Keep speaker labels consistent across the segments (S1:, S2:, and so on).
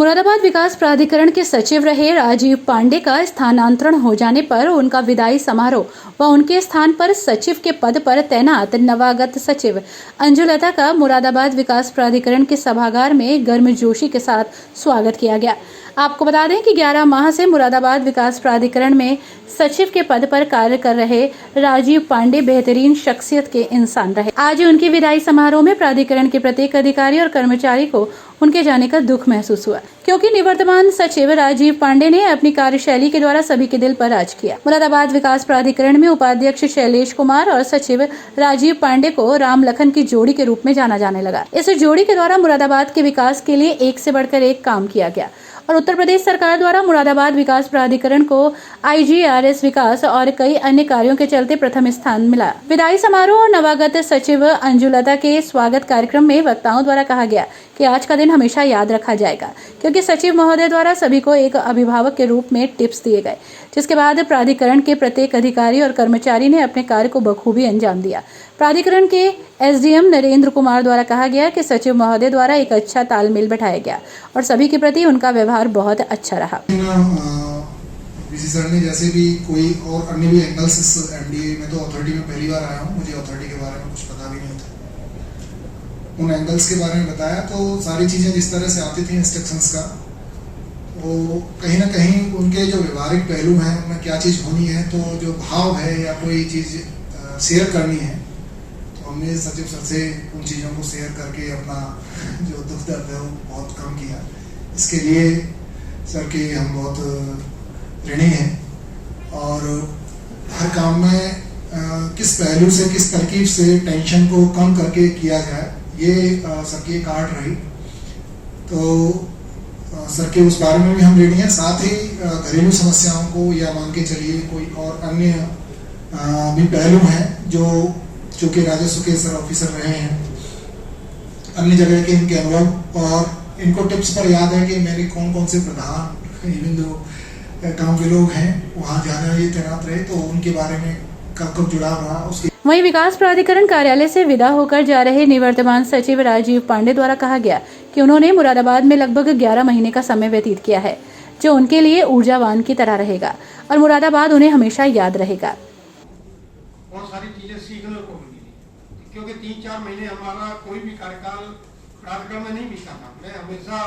S1: मुरादाबाद विकास प्राधिकरण के सचिव रहे राजीव पांडे का स्थानांतरण हो जाने पर उनका विदाई समारोह व उनके स्थान पर सचिव के पद पर तैनात नवागत सचिव अंजुलता का मुरादाबाद विकास प्राधिकरण के सभागार में गर्मजोशी के साथ स्वागत किया गया। आपको बता दें कि 11 माह से मुरादाबाद विकास प्राधिकरण में सचिव के पद पर कार्य कर रहे राजीव पांडे बेहतरीन शख्सियत के इंसान रहे। आज उनकी विदाई समारोह में प्राधिकरण के प्रत्येक अधिकारी और कर्मचारी को उनके जाने का दुख महसूस हुआ, क्योंकि निवर्तमान सचिव राजीव पांडे ने अपनी कार्यशैली के द्वारा सभी के दिल पर राज किया। मुरादाबाद विकास प्राधिकरण में उपाध्यक्ष शैलेश कुमार और सचिव राजीव पांडे को राम लखन की जोड़ी के रूप में जाना जाने लगा। इस जोड़ी के द्वारा मुरादाबाद के विकास के लिए एक से बढ़कर एक काम किया गया और उत्तर प्रदेश सरकार द्वारा मुरादाबाद विकास प्राधिकरण को IGRS विकास और कई अन्य कार्यों के चलते प्रथम स्थान मिला। विदाई समारोह और नवागत सचिव अंजुलता के स्वागत कार्यक्रम में वक्ताओं द्वारा कहा गया कि आज का दिन हमेशा याद रखा जाएगा, क्योंकि सचिव महोदय द्वारा सभी को एक अभिभावक के रूप में टिप्स दिए गए, जिसके बाद प्राधिकरण के प्रत्येक अधिकारी और कर्मचारी ने अपने कार्य को बखूबी अंजाम दिया। प्राधिकरण के SDM नरेंद्र कुमार द्वारा कहा गया कि सचिव महोदय द्वारा एक अच्छा तालमेल बैठाया गया और सभी के प्रति उनका व्यवहार बहुत अच्छा रहा।
S2: सर ने जैसे भी कोई और अन्य भी एंगल्स इस MDA में तो अथॉरिटी में पहली बार आया हूँ, मुझे अथॉरिटी के बारे में कुछ पता भी नहीं था। उन एंगल्स के बारे में बताया तो सारी चीजें जिस तरह से आती थी इंस्ट्रक्शंस का, वो कहीं ना कहीं उनके जो व्यवहारिक पहलू हैं उनमें क्या चीज होनी है, तो जो भाव है या कोई चीज शेयर करनी है, तो हमने सचिव सर से उन चीजों को शेयर करके अपना जो दुख दर्द है वो बहुत कम किया। इसके लिए सर के हम बहुत ऋणी हैं और हर काम में किस पहलू से किस तरकीब से टेंशन को कम करके किया जाए, ये सर की एक आर्ट रही। तो सर के उस बारे में भी हम ऋणी हैं। साथ ही घरेलू समस्याओं को या मान के चलिए कोई और अन्य भी पहलू हैं जो चूंकि राजस्व के सर ऑफिसर रहे हैं, अन्य जगह के इनके अनुभव और इनको टिप्स पर याद है कि मेरे कौन कौन से प्रधान इवन जो गाँव के लोग हैं वहाँ जाने ये तैनात रहे, तो उनके बारे में कब जुड़ाव रहा उसके।
S1: वहीं विकास प्राधिकरण कार्यालय से विदा होकर जा रहे निवर्तमान सचिव राजीव पांडे द्वारा कहा गया कि उन्होंने मुरादाबाद में लगभग 11 महीने का समय व्यतीत किया है, जो उनके लिए ऊर्जावान की तरह रहेगा और मुरादाबाद उन्हें हमेशा याद रहेगा।
S3: बहुत सारी चीजें सीखने को मिली, क्योंकि 3-4 महीने हमारा कोई भी कार्यकाल प्राधिकरण में नहीं बीता था। मैं हमेशा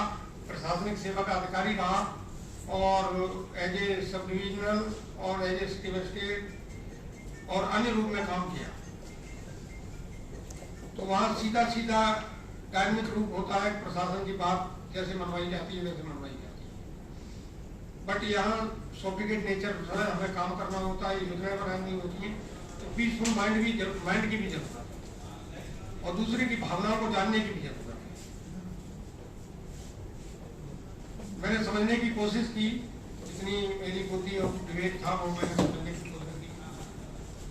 S3: प्रशासनिक सेवा का अधिकारी रहा और एज ए सब डिविजनल और एज ए सिटी मजिस्ट्रेट और अन्य रूप में काम किया। तो वहाँ सीधा सीधा कार्मिक रूप होता है, प्रशासन की बात जैसे मनवाई जाती है वैसे मनवाई जाती है। बट यहाँ सॉफ्टिकेट नेचर है, हमें काम करना होता है, योजनाएं बनानी होती है, तो पीसफुल माइंड की भी जरूरत है और दूसरे की भावनाओं को जानने की भी जरूरत है। मैंने समझने की कोशिश की, जितनी मेरी बुद्धि और विवेक था वो मैंने समझने की कोशिश की,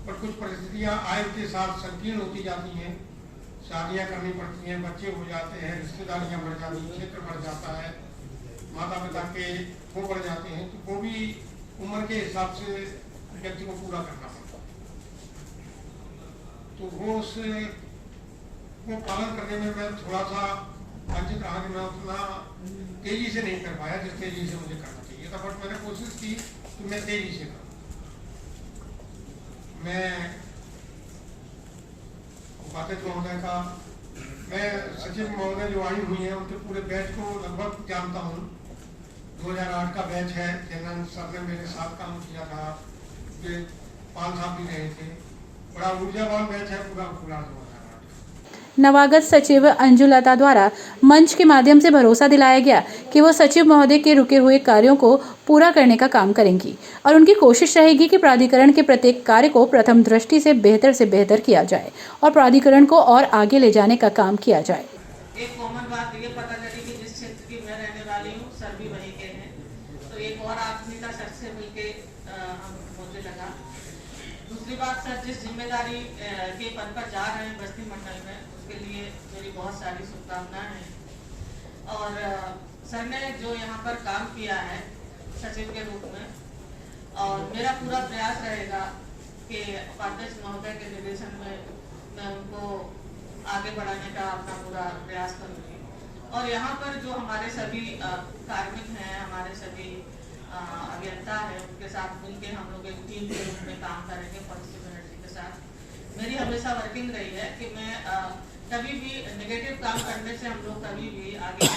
S3: पर कुछ परिस्थितियां आय के साथ संकीर्ण होती जाती हैं। शादियां करनी पड़ती हैं, बच्चे हो जाते हैं, रिश्तेदारियां बढ़ जाती हैं, क्षेत्र बढ़ जाता है, माता पिता के वो बढ़ जाते हैं, तो वो भी उम्र के हिसाब से व्यक्ति को पूरा करना पड़ता है। तो वो पालन करने में मैं थोड़ा सा वंचित रहा कि मैं उतना तेजी से नहीं कर पाया जिस तेजी से मुझे करना चाहिए था। बट मैंने कोशिश की कि मैं तेजी से करूँ। मैं उपाध्यक्ष महोदय का, मैं सचिव महोदय जो आई हुई है उनके पूरे बैच को लगभग जानता हूँ। 2008 का बैच है, जनरल सर ने मेरे साथ काम किया था, 5 साल भी रहे थे। बड़ा ऊर्जावान बैच है पूरा।
S1: नवागत सचिव अंजुलता द्वारा मंच के माध्यम से भरोसा दिलाया गया कि वो सचिव महोदय के रुके हुए कार्यों को पूरा करने का काम करेंगी और उनकी कोशिश रहेगी कि प्राधिकरण के प्रत्येक कार्य को प्रथम दृष्टि से बेहतर किया जाए और प्राधिकरण को और आगे ले जाने का काम किया जाए।
S4: एक कॉमन बात ये पता चली कि जिस क्षेत्र की मैं रहने वाली हूँ सर भी वहीं के हैं, तो एक और आत्मीयता सर से मिलके मुझे लगा। दूसरी बात, सर जिस जिम्मेदारी के पद पर जा रहे हैं बस्ती मंडल में, उसके लिए मेरी बहुत सारी शुभकामनाएं हैं। और सर ने जो यहाँ पर काम किया है सचिव के रूप में, और मेरा पूरा प्रयास रहेगा कि उपाध्यक्ष महोदय के निर्देशन में मैं उनको आगे बढ़ाने का अपना पूरा प्रयास करूँगी और यहाँ पर जो हमारे सभी कार्मिक हैं, हमारे सभी अभियंता हैं, उनके साथ मिलकर हम लोग एक टीम के रूप में काम करेंगे पॉजिटिव एनर्जी के साथ। मेरी हमेशा वर्किंग रही है कि मैं कभी भी नेगेटिव काम करने से हम लोग कभी भी आगे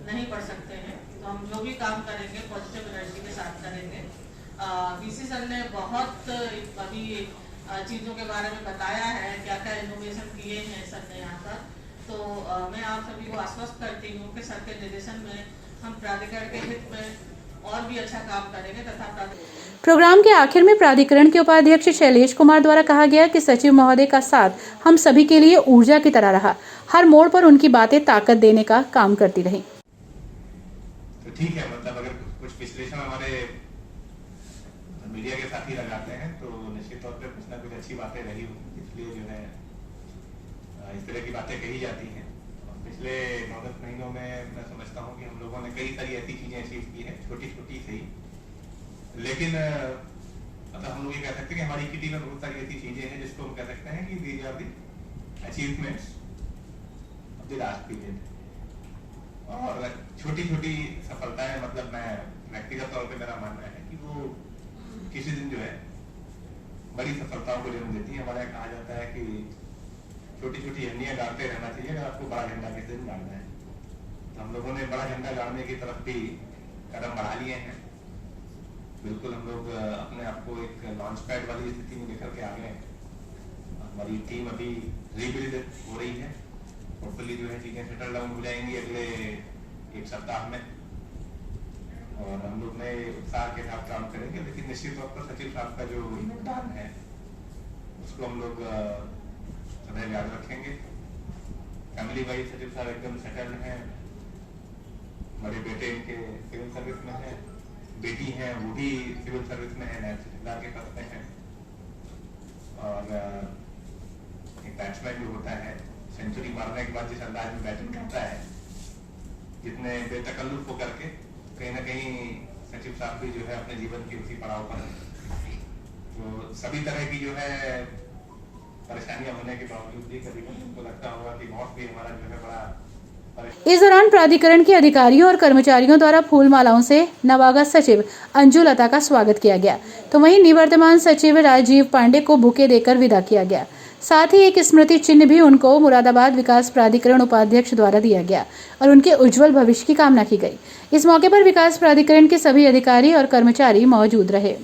S4: नहीं बढ़ सकते हैं। तो हम जो भी काम करेंगे पॉजिटिव एनर्जी के साथ करेंगे। बीसी सर ने बहुत अभी चीज़ों के बारे में बताया है, क्या क्या इनोवेशन किए हैं सर ने यहाँ पर। तो मैं आप सभी को आश्वस्त करती हूँ कि सर के निर्देशन में हम प्राधिकरण के हित में और भी अच्छा काम करेंगे तथा
S1: प्रोग्राम के आखिर में प्राधिकरण के उपाध्यक्ष शैलेश कुमार द्वारा कहा गया कि सचिव महोदय का साथ हम सभी के लिए ऊर्जा की तरह रहा। हर मोड़ पर उनकी बातें ताकत देने का काम करती रही।
S5: तो ठीक है, मतलब अगर कुछ विश्लेषण हमारे मीडिया के साथ ही लगाते हैं तो निश्चित तौर पे कुछ ना कुछ अच्छी बातें रही होंगी, इसलिए जो है इस तरह की बातें कही जाती हैं। पिछले 9-10 महीनों में मैं समझता हूँ कि हम लोगों ने कई सारी ऐसी चीजें अचीव की हैं, छोटी छोटी सही, लेकिन मतलब हम लोग ये कह सकते हैं कि हमारी किटी में बहुत सारी ऐसी चीजें हैं जिसको हम कह सकते हैं कि these are the achievements of the last period. और छोटी छोटी सफलताएं, मतलब मैं व्यक्तिगत तौर पे मेरा मानना है कि वो किसी दिन जो है बड़ी सफलताओं को जन्म देती है। हमारे यहाँ कहा जाता है कि छोटी छोटी झंडियां गाड़ते रहना चाहिए अगर आपको बड़ा झंडा किसी दिन गाड़ना है। तो हम लोगों ने बड़ा झंडा गाड़ने की तरफ भी कदम बढ़ा लिए हैं। बिल्कुल हम लोग अपने आप को एक लॉन्च पैड वाली स्थिति में लेकर के आ गए हैं। हमारी टीम अभी रीबिल्ड हो रही है। होपफुली जो है चीजें सेटल डाउन हो जाएंगी अगले एक सप्ताह में, और हम लोग नए उत्साह के साथ काम करेंगे। लेकिन निश्चित तौर पर सचिव साहब का जो योगदान है उसको हम लोग सदैव याद रखेंगे। फैमिली वाइज सचिव साहब एकदम सेटल्ड हैं। बड़े बेटे इनके सिविल सर्विस में है, बेटी है वो भी सिविल सर्विस में है, नायब तहसीलदार के पद में है। और एक बैट्समैन जो होता है सेंचुरी मारने के बाद जिस अंदाज में बैटिंग करता है, जितने बेतकल्लुफ होकर के, कहीं ना कहीं सचिव साहब भी जो है अपने जीवन के उसी पड़ाव पर, तो सभी तरह की जो है परेशानियां होने के बावजूद भी कभी उनको लगता होगा कि मौत भी हमारा जो है बड़ा।
S1: इस दौरान प्राधिकरण के अधिकारियों और कर्मचारियों द्वारा फूल मालाओं से नवागत सचिव अंजुलता का स्वागत किया गया, तो वहीं निवर्तमान सचिव राजीव पांडे को बुके देकर विदा किया गया। साथ ही एक स्मृति चिन्ह भी उनको मुरादाबाद विकास प्राधिकरण उपाध्यक्ष द्वारा दिया गया और उनके उज्जवल भविष्य की कामना की गई। इस मौके पर विकास प्राधिकरण के सभी अधिकारी और कर्मचारी मौजूद रहे।